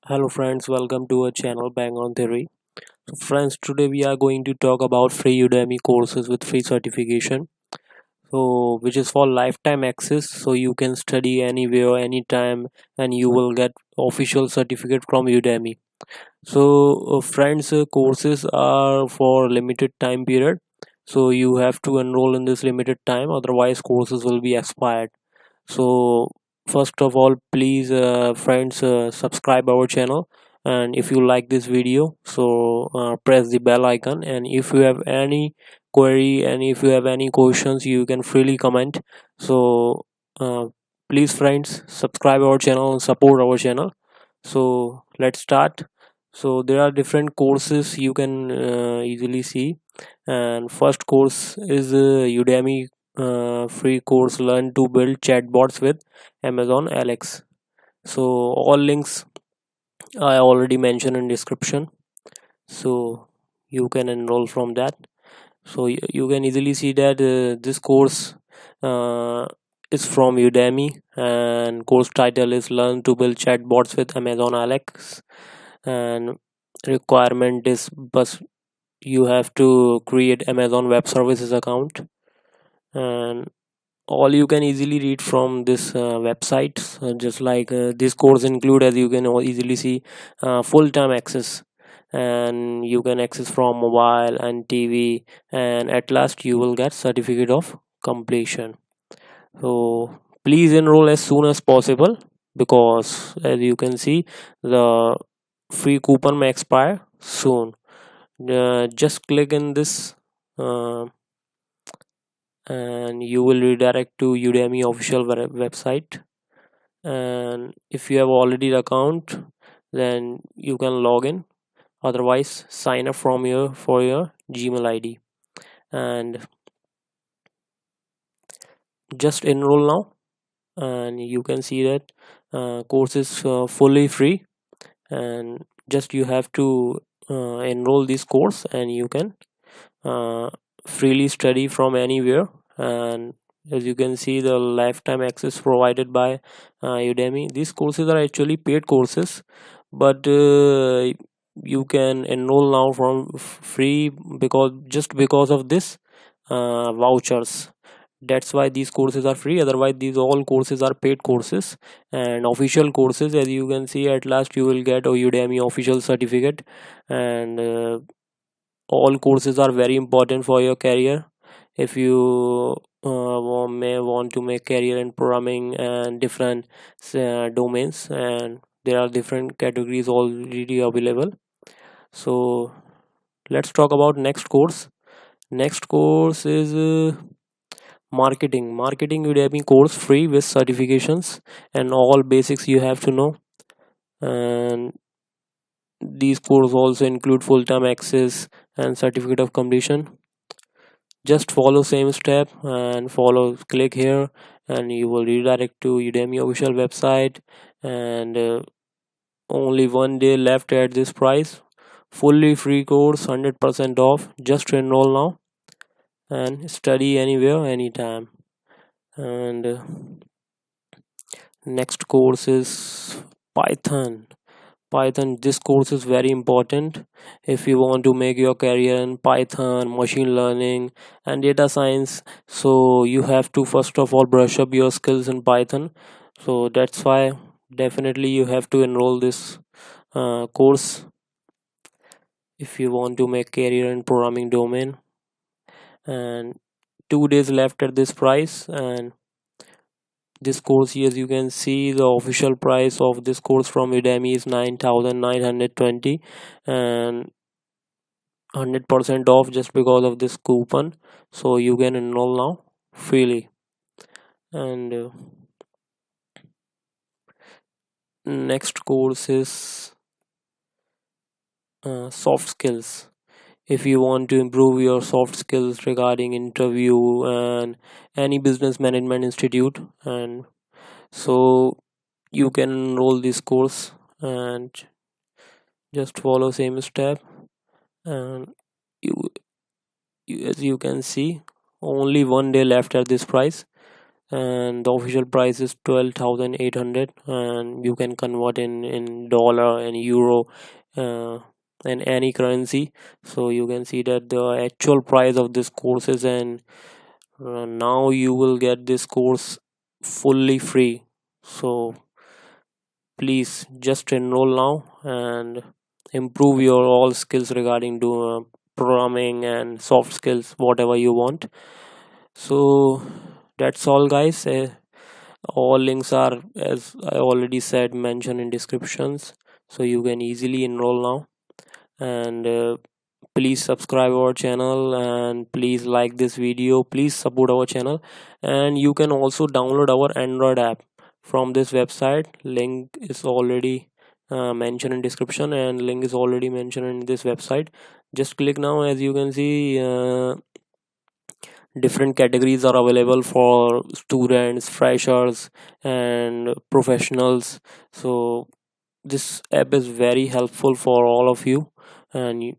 Hello friends, welcome to our channel Bang on Theory. So friends, today we are going to talk about free Udemy courses with free certification. So which is for lifetime access, so you can study anywhere, anytime, and you will get official certificate from Udemy. So friends, courses are for limited time period. So you have to enroll in this limited time, otherwise courses will be expired. So first of all, please friends, subscribe our channel, and if you like this video, so press the bell icon, and if you have any query and if you have any questions, you can freely comment. So uh, please friends, subscribe our channel and support our channel. So let's start. So there are different courses you can easily see, and first course is Udemy free course, learn to build chatbots with Amazon Alex. So all links I already mentioned in description, so you can enroll from that. So you can easily see that this course uh, is from Udemy, and course title is learn to build chatbots with Amazon Alex, and requirement is but you have to create Amazon Web Services account, and all you can easily read from this website. Just like this course include, as you can all easily see, full-time access, and you can access from mobile and TV, and at last you will get certificate of completion. So please enroll as soon as possible, because as you can see, the free coupon may expire soon. Just click in this uh, and you will redirect to Udemy official website. And if you have already the account, then you can log in, otherwise sign up from your for your Gmail ID, and just enroll now. And you can see that course is fully free, and just you have to enroll this course, and you can uh, freely study from anywhere. And as you can see, the lifetime access provided by Udemy, these courses are actually paid courses, but you can enroll now from free, because just because of this vouchers. That's why these courses are free, otherwise these all courses are paid courses. And official courses, as you can see, at last you will get a Udemy official certificate. And all courses are very important for your career. If you may want to make career in programming and different domains, and there are different categories already available. So let's talk about next course. Next course is marketing Udemy course, free with certifications and all basics you have to know. And these courses also include full-time access and certificate of completion. Just follow same step and follow, click here, and you will redirect to Udemy official website. And only one day left at this price, fully free course, 100% off. Just enroll now and study anywhere, anytime. And next course is Python. Python, this course is very important if you want to make your career in Python, machine learning, and data science. So you have to first of all brush up your skills in Python. So that's why definitely you have to enroll this course if you want to make career in programming domain. And 2 days left at this price. And this course, as you can see, the official price of this course from Udemy is 9,920, and 100% off just because of this coupon. So you can enroll now freely. And next course is soft skills. If you want to improve your soft skills regarding interview and any business management institute, and so you can enroll this course and just follow same step. And you, as you can see, only one day left at this price. and the official price is 12,800, and you can convert in dollar and euro, uh, and any currency. So you can see that the actual price of this course is, and now you will get this course fully free. So please just enroll now and improve your all skills regarding to programming and soft skills, whatever you want. So that's all, guys. All links are, as I already said, mentioned in descriptions, so you can easily enroll now. And please subscribe our channel, and please like this video, please support our channel. And you can also download our Android app from this website. Link is already mentioned in description, and link is already mentioned in this website. Just click now. As you can see, different categories are available for students, freshers, and professionals. So this app is very helpful for all of you, and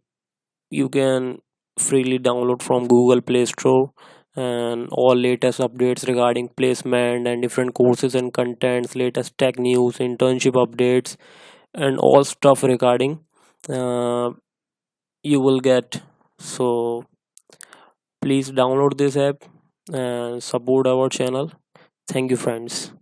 you can freely download from Google Play Store. And all latest updates regarding placement and different courses and contents, latest tech news, internship updates, and all stuff regarding, uh, you will get. So please download this app and support our channel. Thank you, friends.